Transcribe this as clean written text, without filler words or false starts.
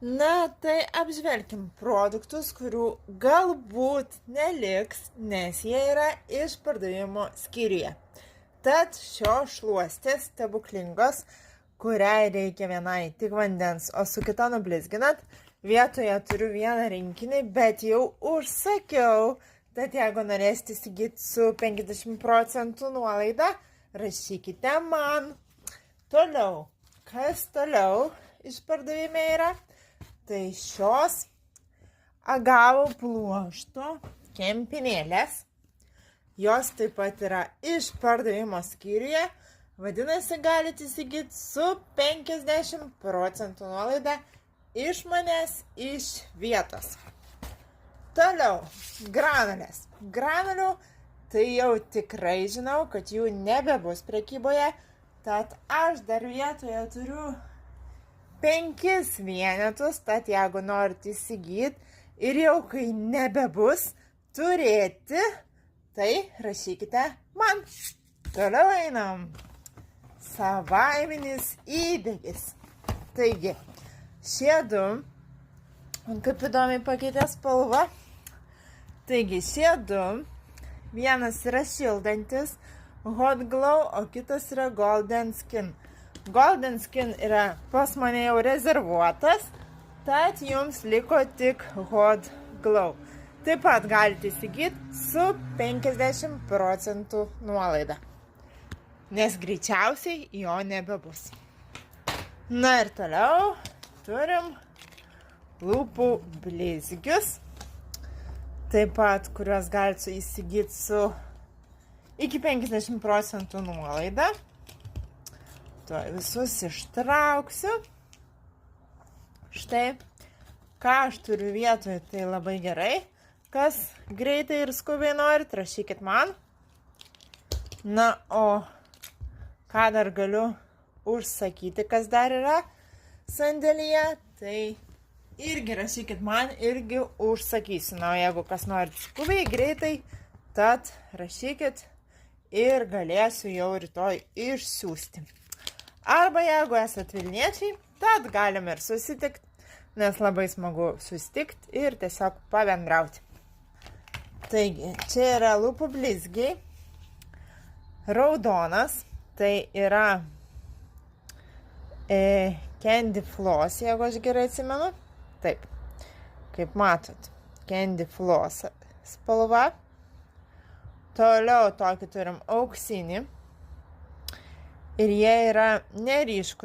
Na, tai apžvelkim produktus, kurių galbūt neliks, nes jie yra išpardavimo skyriuje. Tad šios šluostės stebuklingos, kuriai reikia vienai tik vandens, o su kita nublizginat. Vietoje turiu vieną rinkinį, bet jau užsakiau. Tad jeigu norėsite įsigyti su 50% nuolaida, rašykite man. Toliau, kas toliau išpardavime yra? Tai šios agavų pluošto kempinėlės. Jos taip pat yra išpardavimo skyriuje. Vadinasi, galite įsigyti su 50% nuolaida iš manęs, iš vietos. Toliau, granulės. Granulių tai jau tikrai žinau, kad jų nebebus prekyboje. Tad aš dar vietoje turiu 5 vienetus, tad jeigu norite įsigyti ir jau kai nebebus turėti, tai rašykite man. Toliau einam. Savaiminis įdegis. Taigi, šie du, kaip įdomiai pakeitė spalva. Taigi, šie du, vienas yra šildantis, Hot Glow, o kitas yra Golden Skin. Golden Skin yra pas mane jau rezervuotas, tad jums liko tik Hot Glow. Taip pat galite įsigyti su 50% nuolaida, nes greičiausiai jo nebebus. Na ir toliau turim lūpų blizgius, taip pat kuriuos galite įsigyti su iki 50% nuolaida. Tuoj visus ištrauksiu. Štai, ką aš turiu vietoje, tai labai gerai. Kas greitai ir skubiai norit, rašykit man. Na, o ką dar galiu užsakyti, kas dar yra sandėlyje, tai irgi rašykit man, irgi užsakysiu. Na, jeigu kas norit skubiai, greitai, tad rašykit ir galėsiu jau rytoj išsiųsti. Arba jeigu esat Vilniečiai, tad galim ir susitikti, nes labai smagu susitikti ir tiesiog pabendrauti. Taigi, čia yra lūpų blizgiai, raudonas, tai yra Candy Floss, jeigu aš gerai atsimenu. Taip, kaip matot, Candy Floss spalva. Toliau tokį turim auksinį. Ir jie yra neryškus.